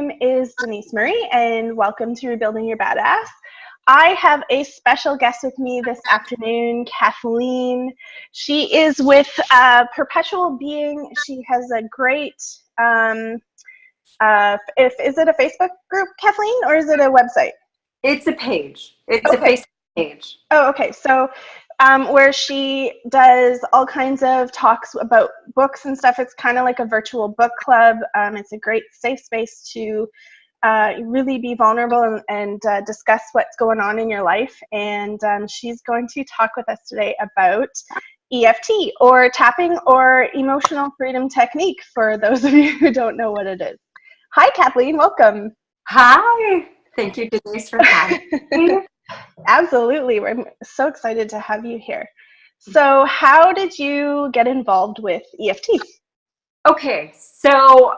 name is Denise Murray, and welcome to Rebuilding Your Badass. I have a special guest with me this afternoon, Kathleen. She is with Perpetual Being. She has a great, is it a Facebook group, Kathleen, or is it a website? It's a page. It's a Facebook page. Oh, okay. So where she does all kinds of talks about books and stuff. It's kind of like a virtual book club. It's a great safe space to really be vulnerable and discuss what's going on in your life. And she's going to talk with us today about EFT, or tapping, or emotional freedom technique, for those of you who don't know what it is. Hi, Kathleen. Welcome. Hi. Thank you, Denise, for having me. Absolutely. I'm so excited to have you here. So how did you get involved with EFT? Okay, so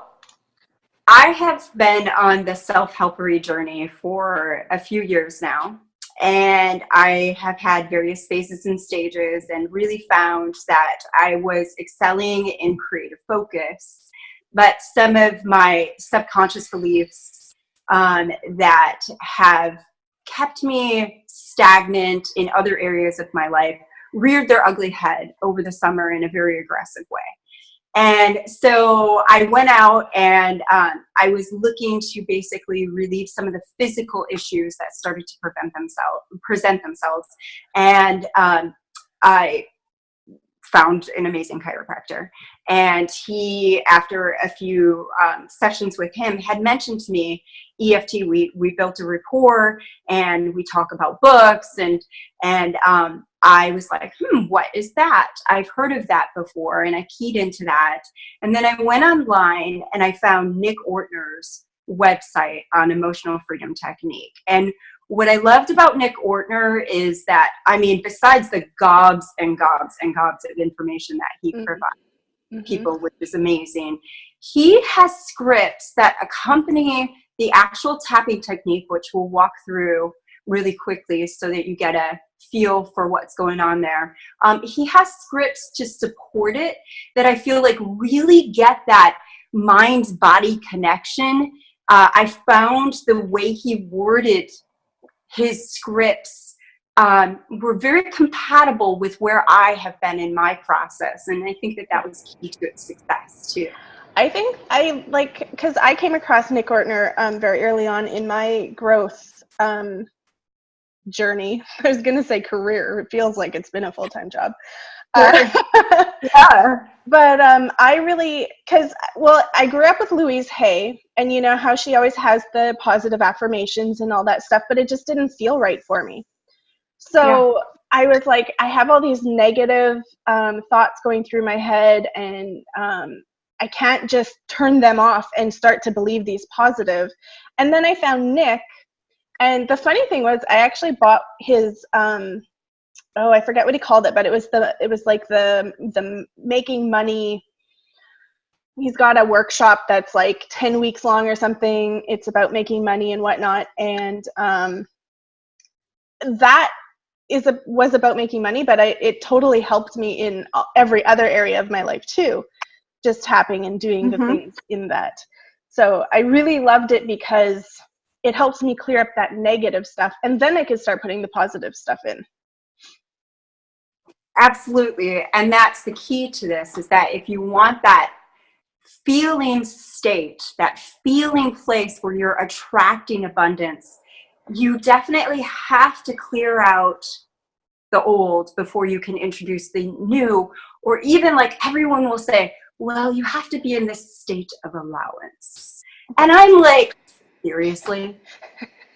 I have been on the self-helpery journey for a few years now, and I have had various phases and stages, and really found that I was excelling in creative focus, but some of my subconscious beliefs that have kept me stagnant in other areas of my life reared their ugly head over the summer in a very aggressive way. And so I went out and I was looking to basically relieve some of the physical issues that started to present themselves. And I found an amazing chiropractor. And he, after a few sessions with him, had mentioned to me EFT. We built a rapport, and we talk about books, and I was like, what is that? I've heard of that before, and I keyed into that. And then I went online and I found Nick Ortner's website on emotional freedom technique. And what I loved about Nick Ortner is that, I mean, besides the gobs and gobs and gobs of information that he provides people, which is amazing, he has scripts that accompany the actual tapping technique, which we'll walk through really quickly so that you get a feel for what's going on there. He has scripts to support it that I feel like really get that mind-body connection. I found the way he worded his scripts were very compatible with where I have been in my process. And I think that that was key to its success too. I think because I came across Nick Ortner very early on in my growth journey. I was going to say career. It feels like it's been a full-time job. Yeah. But I really, I grew up with Louise Hay, and you know how she always has the positive affirmations and all that stuff, but it just didn't feel right for me. So I was like, I have all these negative thoughts going through my head, and I can't just turn them off and start to believe these positive. And then I found Nick, and the funny thing was I actually bought his I forget what he called it, but it was like the making money. He's got a workshop that's like 10 weeks long or something. It's about making money and whatnot. And that was about making money, but it totally helped me in every other area of my life too, just tapping and doing the things in that. So I really loved it because it helps me clear up that negative stuff, and then I can start putting the positive stuff in. Absolutely. And that's the key to this, is that if you want that feeling state, that feeling place where you're attracting abundance, you definitely have to clear out the old before you can introduce the new. Or even, like, everyone will say, well, you have to be in this state of allowance. And I'm like, seriously?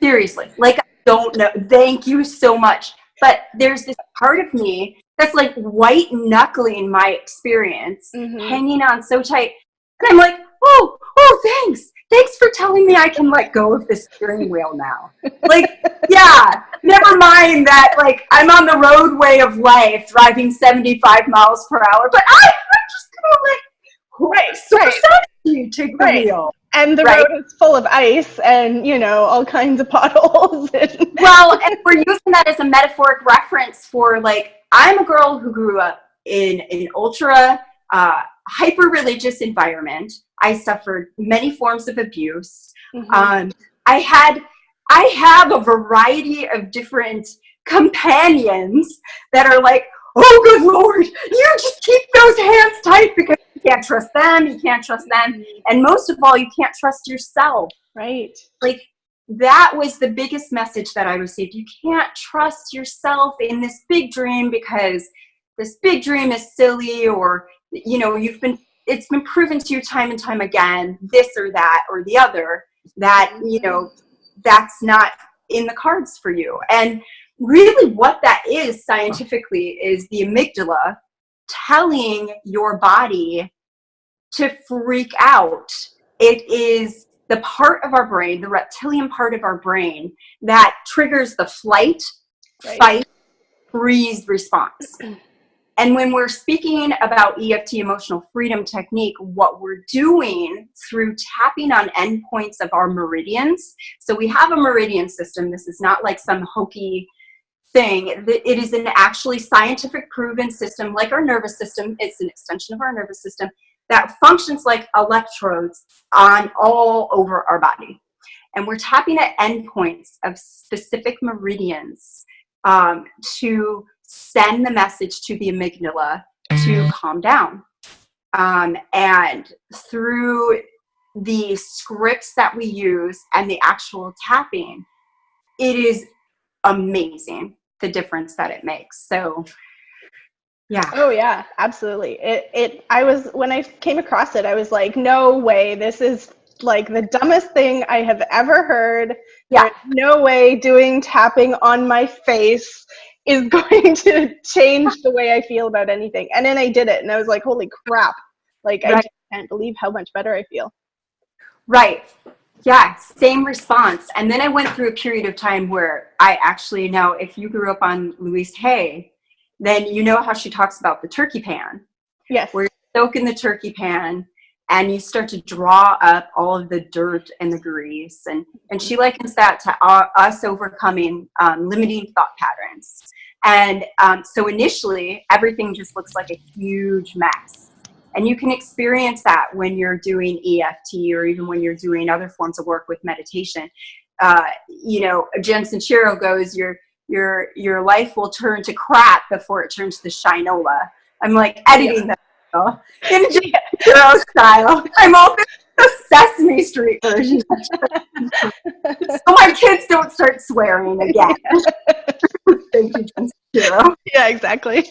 Like, I don't know. Thank you so much. But there's this part of me that's like white knuckling my experience, hanging on so tight. And I'm like, oh, thanks for telling me I can let go of the steering wheel now. Like, yeah, never mind that, like, I'm on the roadway of life driving 75 miles per hour, but I'm just gonna, like, sexy, take the wheel. And the road is full of ice and, you know, all kinds of potholes. Well, and we're using that as a metaphoric reference for, like, I'm a girl who grew up in an ultra hyper-religious environment. I suffered many forms of abuse. Mm-hmm. I have a variety of different companions that are like, oh, good Lord, you just keep those hands tight, because you can't trust them, you can't trust them. And most of all, you can't trust yourself. Right. Like, that was the biggest message that I received. You can't trust yourself in this big dream because this big dream is silly, or, you know, it's been proven to you time and time again, this or that or the other, that, you know, that's not in the cards for you. And really what that is scientifically is the amygdala telling your body to freak out. It is the part of our brain, the reptilian part of our brain, that triggers the flight, fight, freeze response. And when we're speaking about EFT, emotional freedom technique, what we're doing through tapping on endpoints of our meridians. So we have a meridian system. This is not like some hokey thing. It is an actually scientific proven system, like our nervous system. It's an extension of our nervous system that functions like electrodes on all over our body. And we're tapping at endpoints of specific meridians to send the message to the amygdala to calm down. And through the scripts that we use and the actual tapping, it is amazing the difference that it makes. So yeah. Oh yeah, absolutely. When I came across it, I was like, no way, this is like the dumbest thing I have ever heard. Yeah. There's no way doing tapping on my face is going to change the way I feel about anything. And then I did it and I was like, holy crap. Like, I just can't believe how much better I feel. Right. Yeah, same response. And then I went through a period of time where I actually know, if you grew up on Louise Hay, then you know how she talks about the turkey pan. Yes. Where you soak in the turkey pan and you start to draw up all of the dirt and the grease. And she likens that to us overcoming limiting thought patterns. And so initially, everything just looks like a huge mess. And you can experience that when you're doing EFT, or even when you're doing other forms of work with meditation. You know, Jen Sincero goes, your life will turn to crap before it turns to shinola. I'm like editing that in Jen Sincero style. I'm open the Sesame Street version. So my kids don't start swearing again. Thank you, Jen Sincero. Yeah, exactly.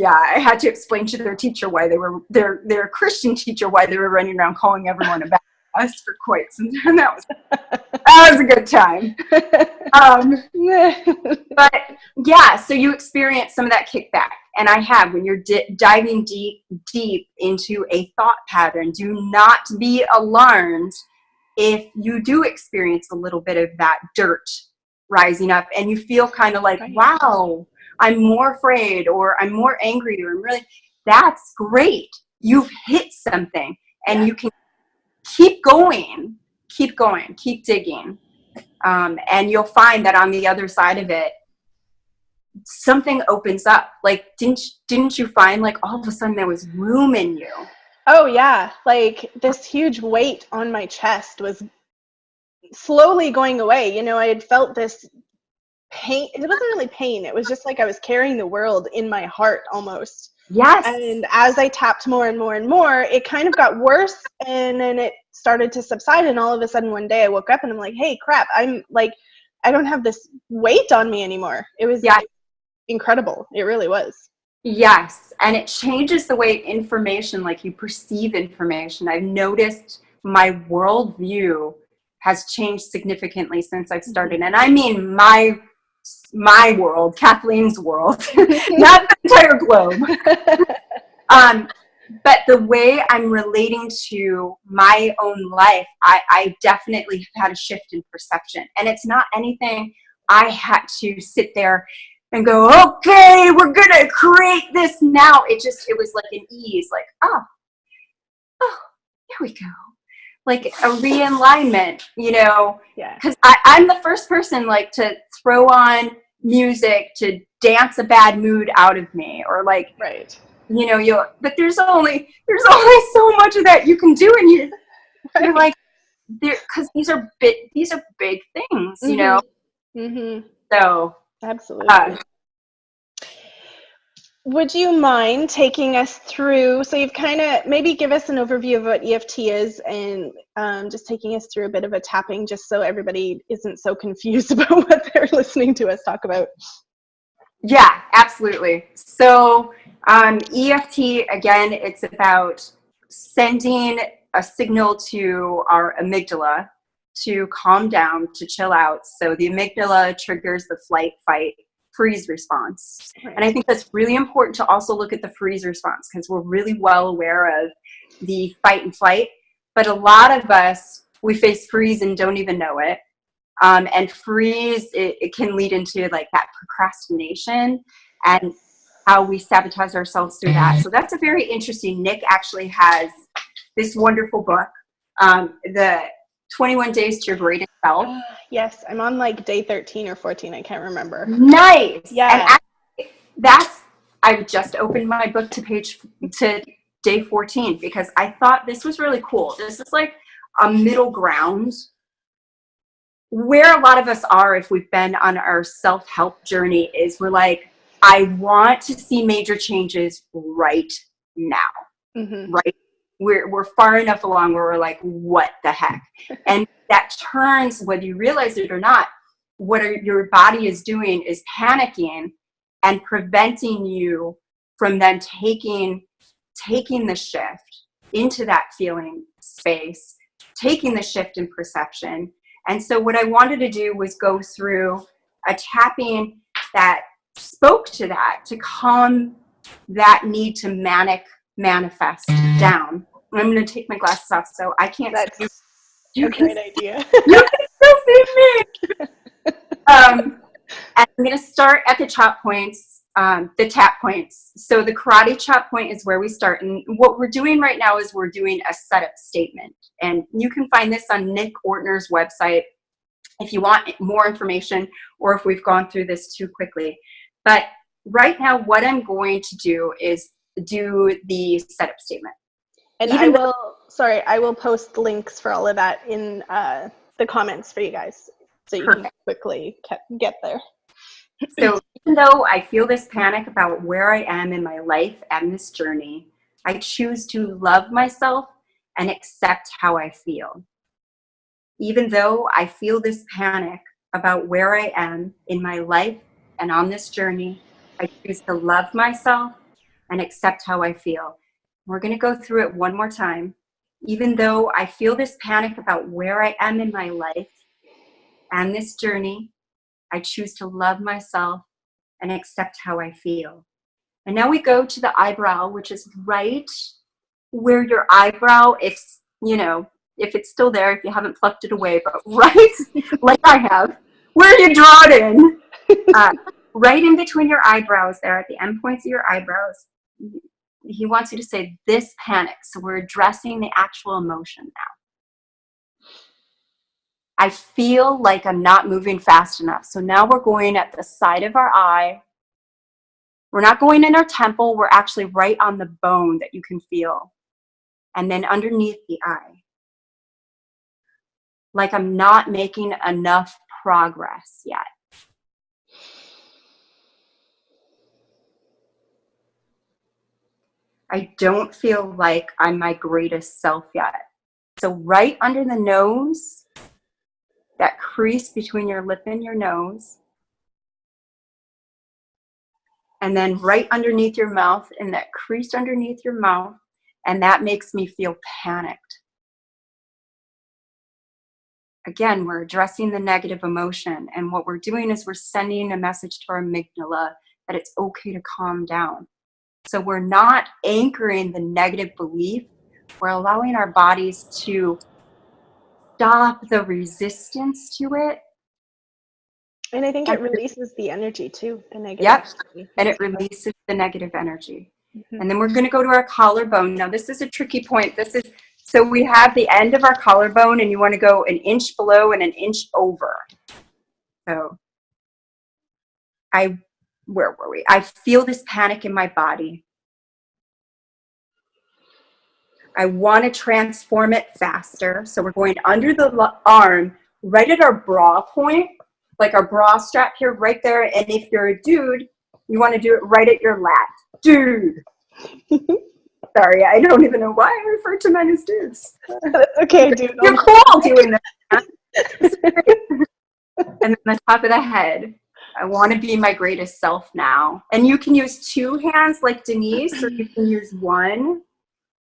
I had to explain to their teacher why they were their Christian teacher why they were running around calling everyone a badass for quite some time. That was a good time. But yeah, so you experience some of that kickback, and I have, when you're diving deep into a thought pattern. Do not be alarmed if you do experience a little bit of that dirt rising up, and you feel kind of like, wow, I'm more afraid, or I'm more angry, or I'm really, that's great. You've hit something, and you can keep going, keep digging. And you'll find that on the other side of it, something opens up. Like, didn't you find, like, all of a sudden there was room in you? Oh yeah. Like, this huge weight on my chest was slowly going away. You know, I had felt this pain. It wasn't really pain. It was just like I was carrying the world in my heart almost. Yes. And as I tapped more and more and more, it kind of got worse, and then it started to subside. And all of a sudden one day I woke up and I'm like, hey, crap, I'm like, I don't have this weight on me anymore. It was incredible. It really was. Yes. And it changes the way information, like you perceive information. I've noticed my worldview has changed significantly since I've started. And I mean my world, Kathleen's world, not the entire globe. But the way I'm relating to my own life, I definitely have had a shift in perception. And it's not anything I had to sit there and go, okay, we're going to create this now. It was like an ease, like, oh, here we go. Like a realignment, you know, because I'm the first person, like, to throw on music to dance a bad mood out of me, or like, you know, but there's only so much of that you can do, and you're like, because these are big things, you know. So Absolutely. Would you mind taking us through, so you've kind of, maybe give us an overview of what EFT is, and just taking us through a bit of a tapping, just so everybody isn't so confused about what they're listening to us talk about. Yeah, absolutely. So EFT, again, it's about sending a signal to our amygdala to calm down, to chill out. So the amygdala triggers the flight, fight, freeze response. Right. And I think that's really important to also look at the freeze response, because we're really well aware of the fight and flight. But a lot of us, we face freeze and don't even know it. And freeze, it can lead into like that procrastination and how we sabotage ourselves through that. So that's a very interesting. Nick actually has this wonderful book, the 21 Days to Your Greatest Self. Yes, I'm on like day 13 or 14. I can't remember. Nice. Yeah. And actually, I just opened my book to day 14 because I thought this was really cool. This is like a middle ground where a lot of us are if we've been on our self-help journey, is we're like, I want to see major changes right now. Right? We're far enough along where we're like, what the heck? And that turns, whether you realize it or not, what your body is doing is panicking and preventing you from then taking the shift into that feeling space, taking the shift in perception. And so what I wanted to do was go through a tapping that spoke to that, to calm that need to manifest down. I'm going to take my glasses off so I can't see you. You a great idea. You can still see me. And I'm going to start at the chop points, the tap points. So the karate chop point is where we start. And what we're doing right now is we're doing a setup statement. And you can find this on Nick Ortner's website if you want more information, or if we've gone through this too quickly. But right now, what I'm going to do is do the setup statement. And I will post links for all of that in the comments for you guys, so you can quickly get there. So even though I feel this panic about where I am in my life and this journey, I choose to love myself and accept how I feel. Even though I feel this panic about where I am in my life and on this journey, I choose to love myself and accept how I feel. We're going to go through it one more time. Even though I feel this panic about where I am in my life and this journey, I choose to love myself and accept how I feel. And now we go to the eyebrow, which is right where your eyebrow, if it's still there, if you haven't plucked it away, but right, like I have, where you draw it in, right in between your eyebrows there, at the end points of your eyebrows, he wants you to say this panic. So we're addressing the actual emotion now. I feel like I'm not moving fast enough. So now we're going at the side of our eye. We're not going in our temple. We're actually right on the bone that you can feel. And then underneath the eye. Like I'm not making enough progress yet. I don't feel like I'm my greatest self yet. So right under the nose, that crease between your lip and your nose, and then right underneath your mouth, and that crease underneath your mouth, and that makes me feel panicked. Again, we're addressing the negative emotion, and what we're doing is we're sending a message to our amygdala that it's okay to calm down. So we're not anchoring the negative belief. We're allowing our bodies to stop the resistance to it. And I think it releases the energy too, the negative. Yep, and it releases the negative energy. And then we're going to go to our collarbone. Now this is a tricky point. So we have the end of our collarbone, and you want to go an inch below and an inch over. So where were we? I feel this panic in my body. I want to transform it faster. So we're going under the arm, right at our bra point, like our bra strap here, right there. And if you're a dude, you want to do it right at your lat. Dude. Sorry, I don't even know why I refer to men as dudes. That's okay, dude. You're cool doing that. And then the top of the head. I want to be my greatest self now. And you can use two hands like Denise, or you can use one.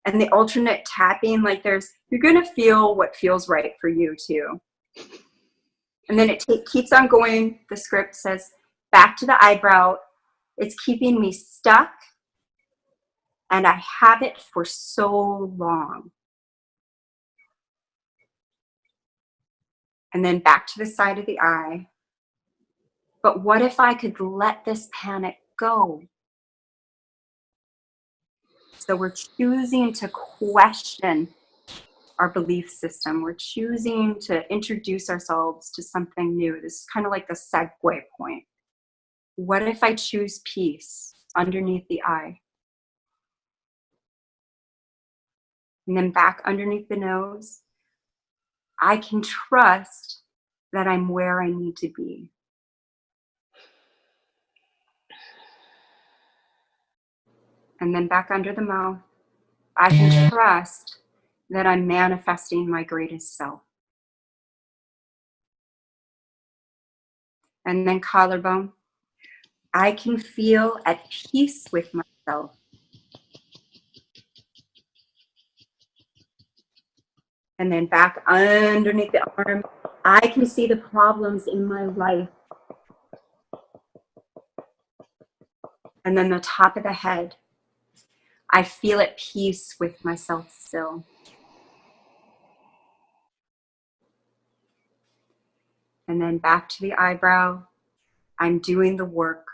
And the alternate tapping, like you're going to feel what feels right for you too. And then it keeps on going. The script says, back to the eyebrow. It's keeping me stuck. And I have it for so long. And then back to the side of the eye. But what if I could let this panic go? So we're choosing to question our belief system. We're choosing to introduce ourselves to something new. This is kind of like the segue point. What if I choose peace underneath the eye? And then back underneath the nose. I can trust that I'm where I need to be. And then back under the mouth. I can trust that I'm manifesting my greatest self. And then collarbone. I can feel at peace with myself. And then back underneath the arm. I can see the problems in my life. And then the top of the head. I feel at peace with myself still. And then back to the eyebrow. I'm doing the work.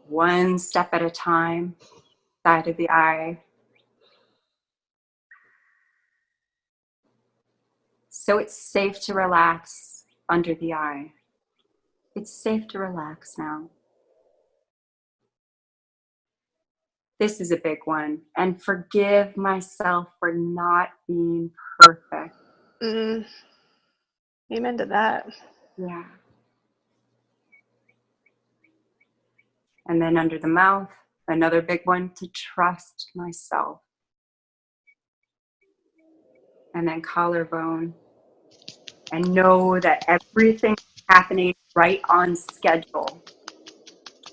One step at a time, side of the eye. So it's safe to relax under the eye. It's safe to relax now. This is a big one. And forgive myself for not being perfect. Amen to that. Yeah. And then under the mouth, another big one, to trust myself. And then collarbone. And know that everything's happening right on schedule.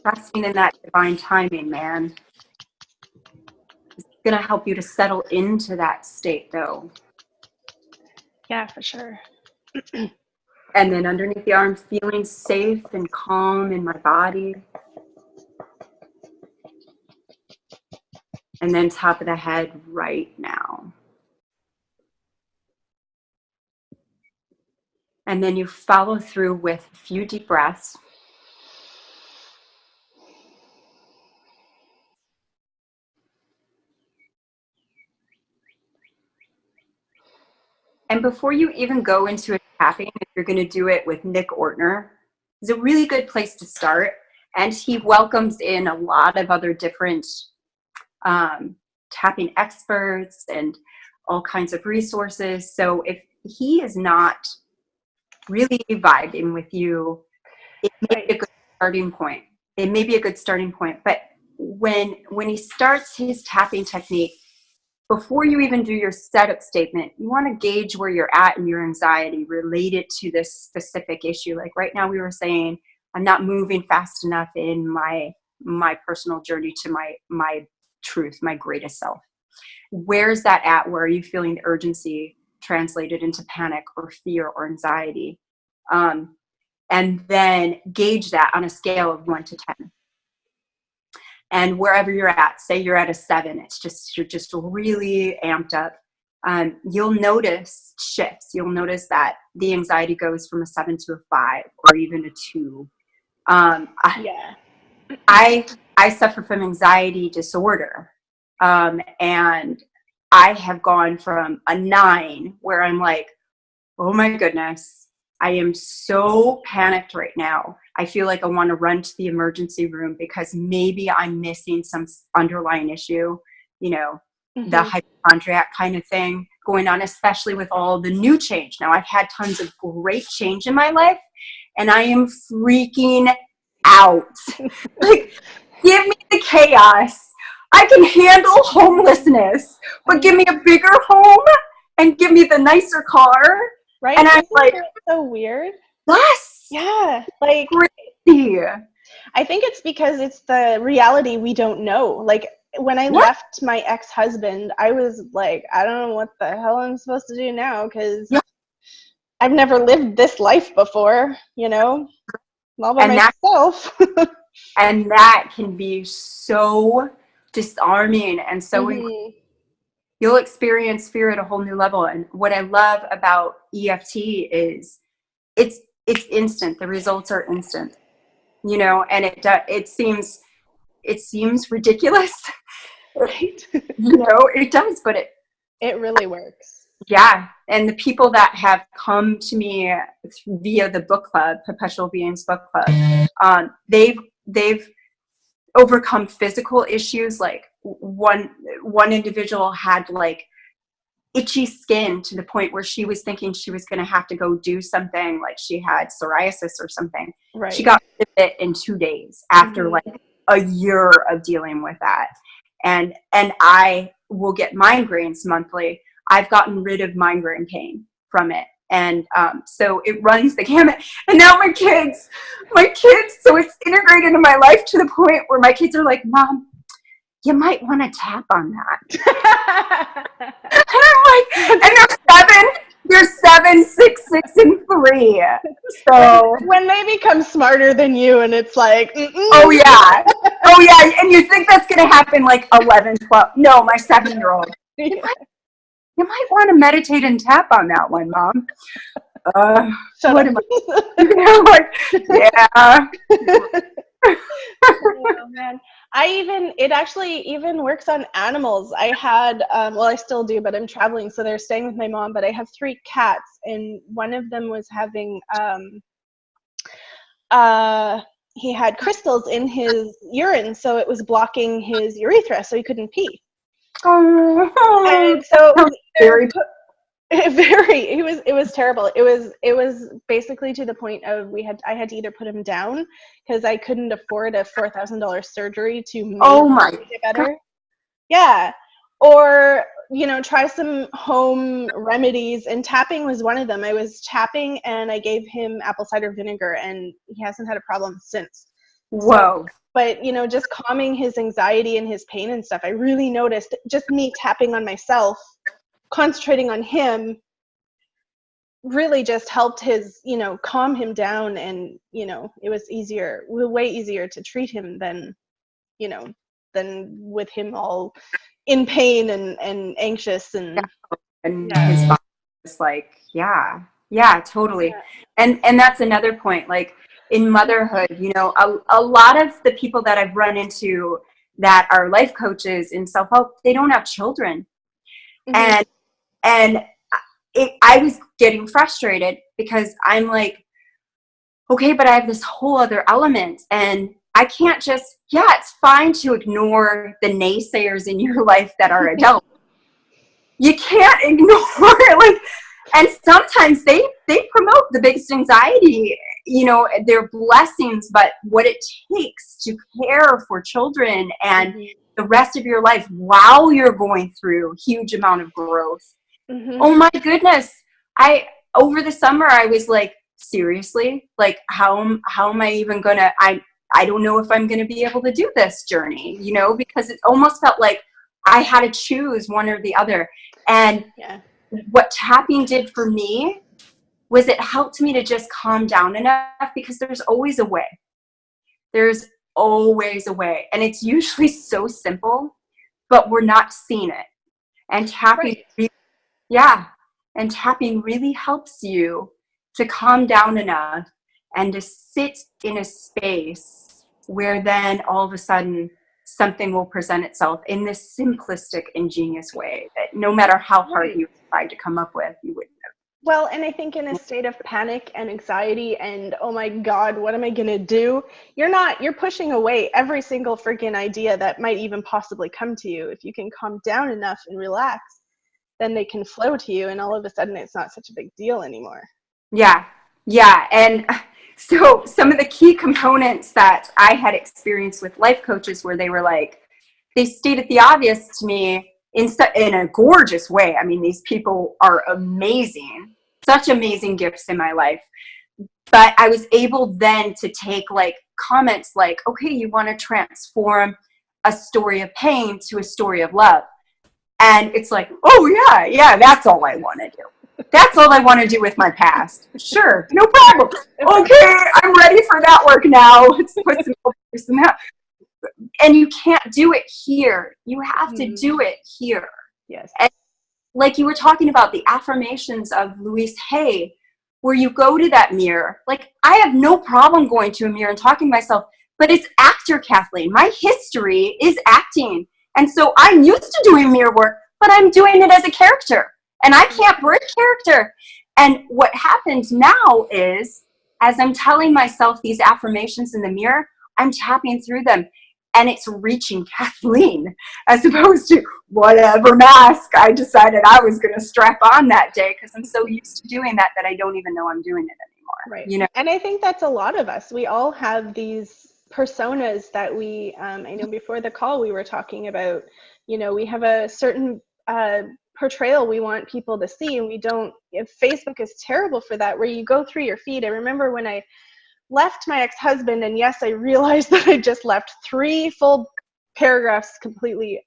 Trusting in that divine timing, man. It's going to help you to settle into that state, though. Yeah, for sure. And then underneath the arm, feeling safe and calm in my body. And then top of the head right now. And then you follow through with a few deep breaths. And before you even go into a tapping, if you're going to do it with Nick Ortner, it's a really good place to start. And he welcomes in a lot of other different tapping experts and all kinds of resources. So if he is not really vibing with you, it may be a good starting point. It may be a good starting point. But when he starts his tapping technique, before you even do your setup statement, you want to gauge where you're at in your anxiety related to this specific issue. Like right now we were saying, I'm not moving fast enough in my personal journey to my truth, my greatest self. Where's that at? Where are you feeling the urgency translated into panic or fear or anxiety? And then gauge that on a scale of 1 to 10. And wherever you're at, say you're at a 7, you're just really amped up. You'll notice shifts. You'll notice that the anxiety goes from a 7 to a 5 or even a 2. I suffer from anxiety disorder. And I have gone from a 9 where I'm like, oh my goodness, I am so panicked right now. I feel like I want to run to the emergency room because maybe I'm missing some underlying issue, you know, the hypochondriac kind of thing going on, especially with all the new change. Now, I've had tons of great change in my life, and I am freaking out. Like, give me the chaos. I can handle homelessness, but give me a bigger home and give me the nicer car. Right? And I'm Isn't like, that so weird? yes. Yeah. Like, Crazy. I think it's because it's the reality we don't know. Like, when I left my ex-husband, I was like, I don't know what the hell I'm supposed to do now, because I've never lived this life before, you know, all by myself. And that can be so disarming, and so you'll experience fear at a whole new level. And what I love about EFT is it's instant. The results are instant, you know, and it seems ridiculous, Right? You know, it does, but it really works. Yeah. And the people that have come to me via the book club, Perpetual Beings Book Club, they've overcome physical issues. Like one individual had like itchy skin to the point where she was thinking she was going to have to go do something, like she had psoriasis or something. Right. She got rid of it in 2 days after like a year of dealing with that. And I will get migraines monthly. I've gotten rid of migraine pain from it. And so it runs the gamut. And now my kids, so it's integrated into my life to the point where my kids are like, Mom, you might want to tap on that. And I'm like, and they're 7, 6, 6, and 3. So when they become smarter than you, and it's like, oh yeah, and you think that's gonna happen like 11, 12. No, my 7-year-old. You might want to meditate and tap on that one, Mom. What am I? I'm like, yeah. Oh, man. It actually even works on animals. I had, well, I still do, but I'm traveling, so they're staying with my mom, but I have 3 cats, and one of them was having, he had crystals in his urine, so it was blocking his urethra, so he couldn't pee. And so it was terrible. It was basically to the point of I had to either put him down because I couldn't afford a $4,000 surgery to make it better. God. Yeah. Or, you know, try some home remedies, and tapping was one of them. I was tapping and I gave him apple cider vinegar, and he hasn't had a problem since. Whoa. So, but, you know, just calming his anxiety and his pain and stuff, I really noticed just me tapping on myself, concentrating on him, really just helped his, you know, calm him down. And, you know, it was way easier to treat him than, you know, than with him all in pain and anxious and his body was like, yeah, totally. Yeah. And that's another point. Like in motherhood, you know, a lot of the people that I've run into that are life coaches in self-help, they don't have children. And I was getting frustrated because I'm like, okay, but I have this whole other element, and I can't just, it's fine to ignore the naysayers in your life that are adults. You can't ignore like, and sometimes they promote the biggest anxiety, you know, they're blessings, but what it takes to care for children and the rest of your life while you're going through a huge amount of growth. Oh my goodness. Over the summer, I was like, seriously, like how am I even gonna, I don't know if I'm gonna be able to do this journey, you know, because it almost felt like I had to choose one or the other. And what tapping did for me was it helped me to just calm down enough, because there's always a way. There's always a way. And it's usually so simple, but we're not seeing it. And tapping, and tapping really helps you to calm down enough and to sit in a space where then all of a sudden something will present itself in this simplistic, ingenious way that no matter how hard you tried to come up with, you wouldn't have Well, and I think in a state of panic and anxiety and, oh my God, what am I going to do? You're pushing away every single freaking idea that might even possibly come to you. If you can calm down enough and relax, then they can flow to you. And all of a sudden it's not such a big deal anymore. Yeah. Yeah. And so some of the key components that I had experienced with life coaches where they were like, they stated the obvious to me in a gorgeous way. I mean, these people are amazing, such amazing gifts in my life. But I was able then to take like comments like, okay, you want to transform a story of pain to a story of love. And it's like, oh yeah, that's all I want to do. That's all I want to do with my past. Sure, no problem. Okay, I'm ready for that work now. Let's put some focus in that. And you can't do it here. You have to do it here. Yes. And like you were talking about the affirmations of Louise Hay, where you go to that mirror. Like, I have no problem going to a mirror and talking to myself, but it's actor Kathleen. My history is acting. And so I'm used to doing mirror work, but I'm doing it as a character. And I can't break character. And what happens now is, as I'm telling myself these affirmations in the mirror, I'm tapping through them. And it's reaching Kathleen, as opposed to whatever mask I decided I was going to strap on that day, because I'm so used to doing that I don't even know I'm doing it anymore. Right. You know? And I think that's a lot of us. We all have these personas that we, I know before the call we were talking about, we have a certain portrayal we want people to see, and we don't. Facebook is terrible for that, where you go through your feed. I remember when I left my ex-husband, and yes, I realized that I just left 3 full paragraphs completely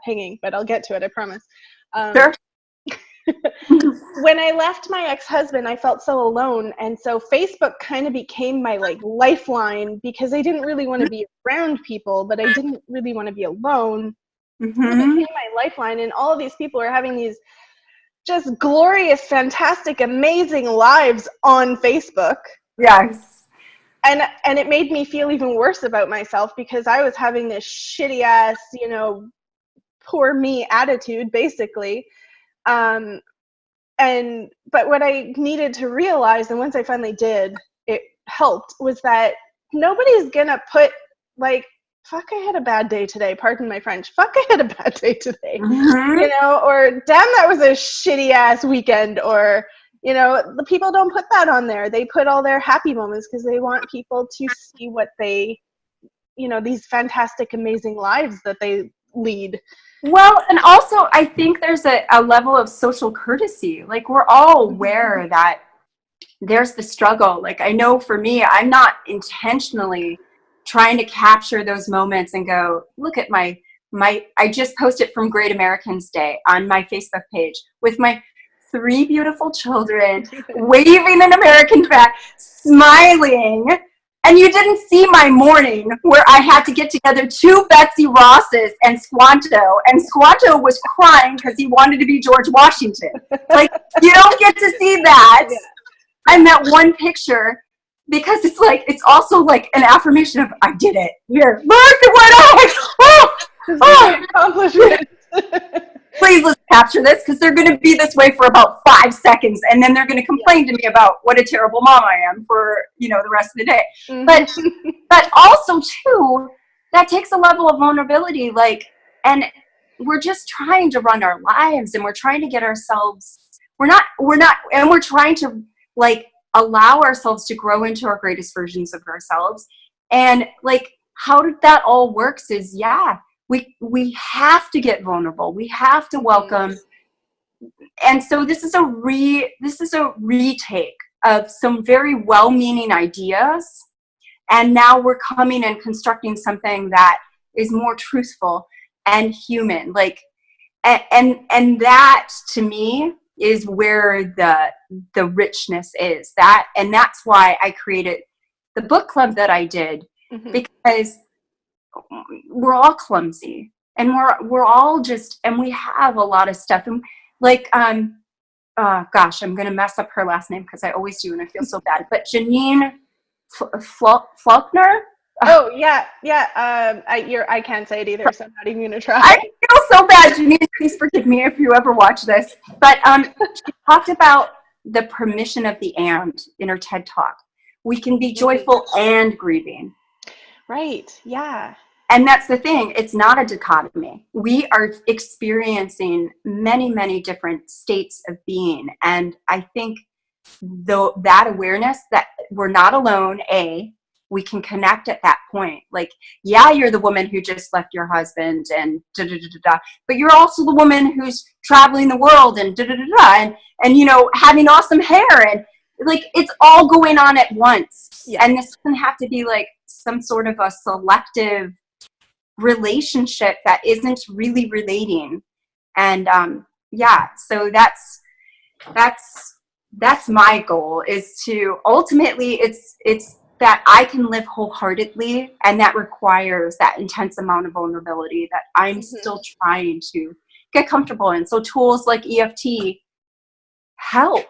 hanging, but I'll get to it, I promise. Sure. When I left my ex-husband, I felt so alone, and so Facebook kind of became my like lifeline, because I didn't really want to be around people, but I didn't really want to be alone. Mm-hmm. It became my lifeline, and all of these people are having these just glorious, fantastic, amazing lives on Facebook. Yes. And it made me feel even worse about myself, because I was having this shitty ass, poor me attitude, basically. But what I needed to realize, and once I finally did, it helped, was that nobody's gonna put like, fuck, I had a bad day today. Pardon my French. Fuck, I had a bad day today. Mm-hmm. Or damn, that was a shitty ass weekend. Or, the people don't put that on there. They put all their happy moments, because they want people to see what they, these fantastic, amazing lives that they lead. Well, and also I think there's a level of social courtesy. Like, we're all aware that there's the struggle. Like, I know for me, I'm not intentionally trying to capture those moments and go, look at my I just posted from Great Americans Day on my Facebook page with my 3 beautiful children waving an American flag, smiling. And you didn't see my morning where I had to get together 2 Betsy Rosses and Squanto. And Squanto was crying because he wanted to be George Washington. Like, you don't get to see that. Yeah. And that one picture, because it's also like an affirmation of, I did it. Here, look at what accomplishment. Please, let's capture this, because they're going to be this way for about 5 seconds, and then they're going to complain to me about what a terrible mom I am for the rest of the day. Mm-hmm. But also too, that takes a level of vulnerability. Like, and we're just trying to run our lives, and we're trying to get ourselves. We're not, and we're trying to like allow ourselves to grow into our greatest versions of ourselves. And like, how that all works is, we have to get vulnerable. We have to welcome. And so this is a retake of some very well-meaning ideas. And now we're coming and constructing something that is more truthful and human. Like, and that to me is where the richness is. And that's why I created the book club that I did, because we're all clumsy, and we're all just, and we have a lot of stuff, and like gosh, I'm gonna mess up her last name because I always do, and I feel so bad. But Janine Faulkner. Oh yeah. I can't say it either, so I'm not even gonna try. I feel so bad, Janine. Please forgive me if you ever watch this. But she talked about the permission of the and in her TED Talk. We can be joyful and grieving. Right. Yeah. And that's the thing. It's not a dichotomy. We are experiencing many, many different states of being. And I think though that awareness that we're not alone, we can connect at that point. Like, yeah, you're the woman who just left your husband and da da da da da, but you're also the woman who's traveling the world and da da da da, and you know, having awesome hair, and like it's all going on at once. Yeah. And this doesn't have to be like some sort of a selective relationship that isn't really relating. And yeah, so that's my goal, is to ultimately it's that I can live wholeheartedly, and that requires that intense amount of vulnerability that I'm still trying to get comfortable in. So tools like EFT help.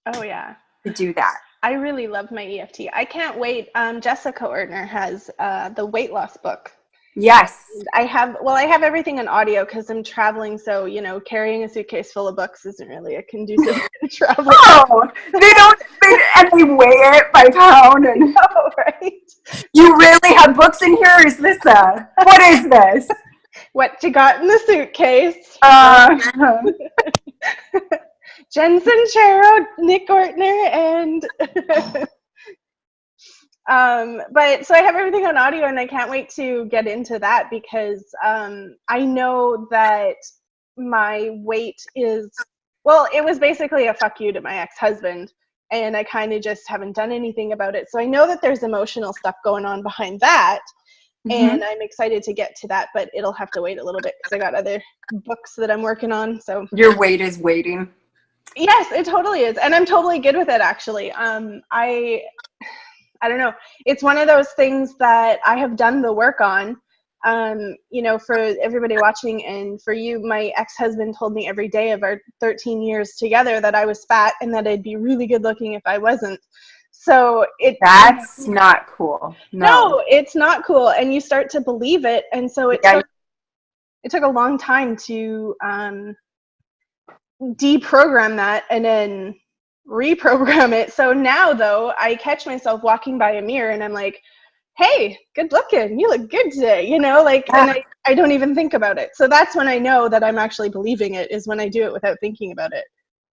Oh yeah, to do that. I really love my EFT. I can't wait. Jessica Ortner has the weight loss book. Yes. I have everything in audio because I'm traveling, so you know, carrying a suitcase full of books isn't really a conducive way to travel. Oh, and they weigh it by pound, and oh, right. You really have books in here? Is this what is this? What you got in the suitcase? Jen Sincero, Nick Ortner, and but so I have everything on audio, and I can't wait to get into that because I know that my weight is, well, it was basically a fuck you to my ex-husband, and I kind of just haven't done anything about it. So I know that there's emotional stuff going on behind that, and I'm excited to get to that, but it'll have to wait a little bit because I got other books that I'm working on. So your weight is waiting. Yes, it totally is, and I'm totally good with it, actually. I don't know. It's one of those things that I have done the work on. You know, for everybody watching and for you, my ex-husband told me every day of our 13 years together that I was fat and that I'd be really good looking if I wasn't. So that's not cool. No, it's not cool. And you start to believe it. And so it took a long time to deprogram that and then reprogram it. So now, though, I catch myself walking by a mirror and I'm like, hey, good looking, you look good today, you know, like, and I don't even think about it. So that's when I know that I'm actually believing it, is when I do it without thinking about it.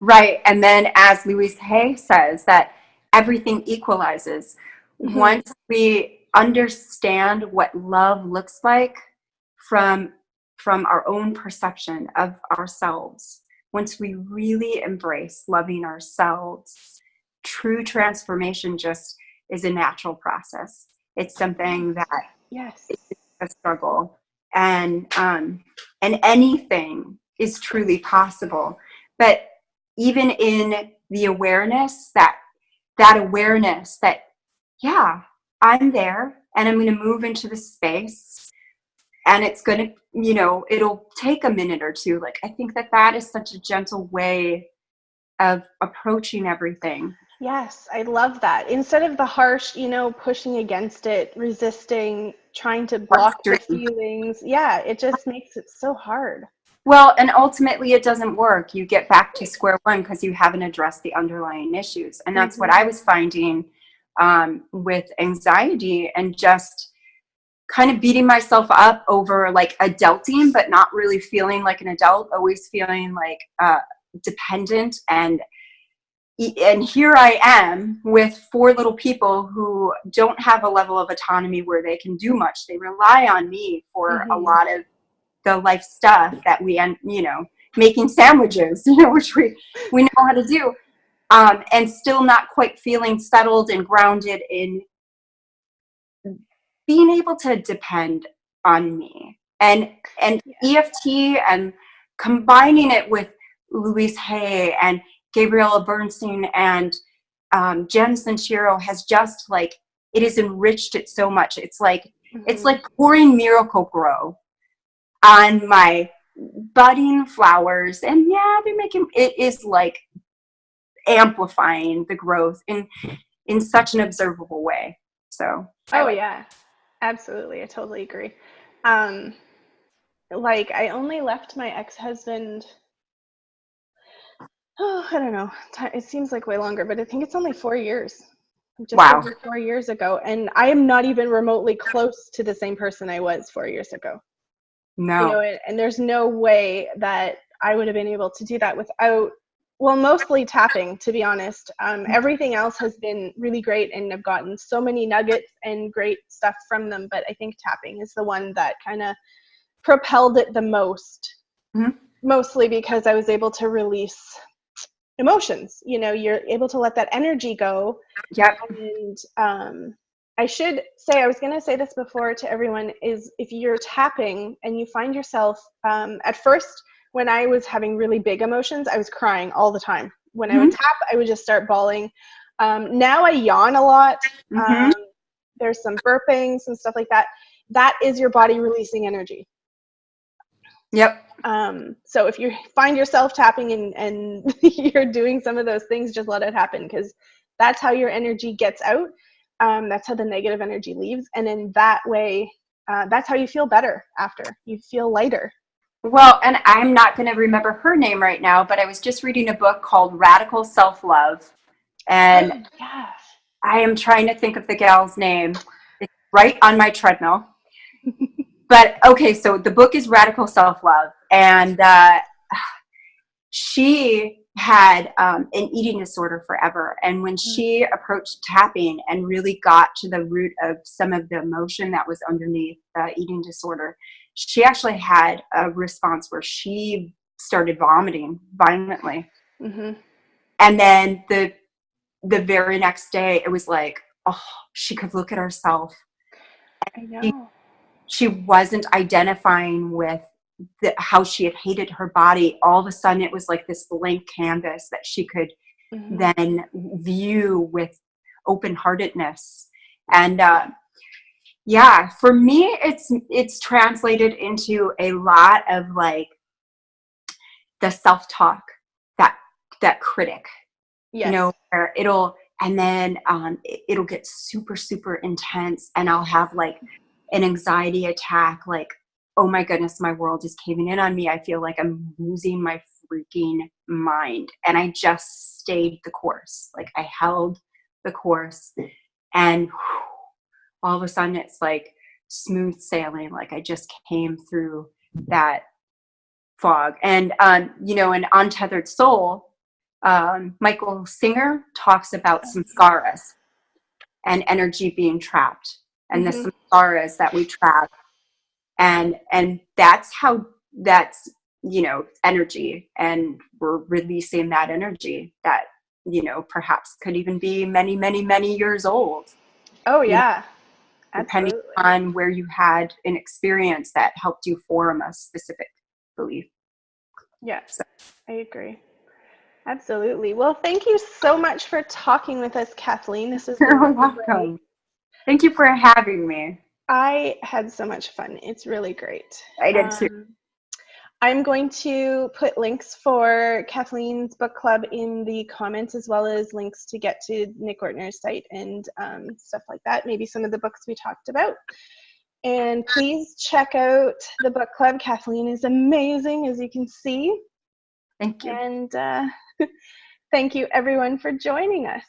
Right. And then, as Louise Hay says, that everything equalizes. Once we understand what love looks like from our own perception of ourselves, once we really embrace loving ourselves, true transformation just is a natural process. It's something that is a struggle, and anything is truly possible. But even in the awareness that awareness that, yeah, I'm there and I'm going to move into the space, and it's going to, you know, it'll take a minute or two. Like, I think that is such a gentle way of approaching everything. Yes, I love that. Instead of the harsh, you know, pushing against it, resisting, trying to block the feelings. Yeah, it just makes it so hard. Well, and ultimately it doesn't work. You get back to square one because you haven't addressed the underlying issues. And that's what I was finding with anxiety, and just kind of beating myself up over like adulting, but not really feeling like an adult, always feeling like dependent. And here I am with 4 little people who don't have a level of autonomy where they can do much. They rely on me for a lot of the life stuff that we, you know, making sandwiches, you know, which we know how to do, and still not quite feeling settled and grounded in being able to depend on me. And EFT and combining it with Louise Hay and Gabriella Bernstein and Jen Sincero has just like, it has enriched it so much. It's like it's like pouring Miracle Grow on my budding flowers, and yeah, they're making it is like amplifying the growth in such an observable way. So yeah, absolutely, I totally agree. Like, I only left my ex-husband Oh, I don't know. It seems like way longer, but I think it's only 4 years. Just Wow. over 4 years ago. And I am not even remotely close to the same person I was 4 years ago. No. And there's no way that I would have been able to do that without, well, mostly tapping, to be honest. Everything else has been really great, and I've gotten so many nuggets and great stuff from them. But I think tapping is the one that kind of propelled it the most, Mm-hmm. mostly because I was able to release emotions. You're able to let that energy go. Yep. And I should say, I was going to say this before to everyone, is if you're tapping and you find yourself, at first, when I was having really big emotions, I was crying all the time. When I would tap, I would just start bawling. Now I yawn a lot. Mm-hmm. There's some burping, some stuff like that. That is your body releasing energy. Yep. So if you find yourself tapping and you're doing some of those things, just let it happen, because that's how your energy gets out. That's how the negative energy leaves. And in that way, that's how you feel better after. You feel lighter. Well, and I'm not going to remember her name right now, but I was just reading a book called Radical Self-Love. And Oh, yeah. I am trying to think of the gal's name. It's right on my treadmill. But okay, so the book is Radical Self-Love. And she had an eating disorder forever. And when she approached tapping and really got to the root of some of the emotion that was underneath the eating disorder, she actually had a response where she started vomiting violently. Mm-hmm. And then the very next day, it was like, oh, she could look at herself. I know. She wasn't identifying with how she had hated her body. All of a sudden, it was like this blank canvas that she could then view with open-heartedness. And yeah, for me, it's translated into a lot of like the self-talk, that critic, Yes. where it'll get super, super intense, and I'll have like an anxiety attack, like, oh my goodness, my world is caving in on me. I feel like I'm losing my freaking mind. And I just stayed the course. Like, I held the course, and all of a sudden it's like smooth sailing. Like, I just came through that fog. And in Untethered Soul, Michael Singer talks about samskaras and energy being trapped, and the samskaras that we trap, and that's energy, and we're releasing that energy that perhaps could even be many, many, many years old. Oh, yeah. Depending Absolutely. on where you had an experience that helped you form a specific belief. Yes, so. I agree. Absolutely. Well, thank you so much for talking with us, Kathleen. This has been You're really welcome. great. Thank you for having me. I had so much fun. It's really great. I did too. I'm going to put links for Kathleen's book club in the comments, as well as links to get to Nick Ortner's site and stuff like that. Maybe some of the books we talked about. And please check out the book club. Kathleen is amazing, as you can see. Thank you. And thank you, everyone, for joining us.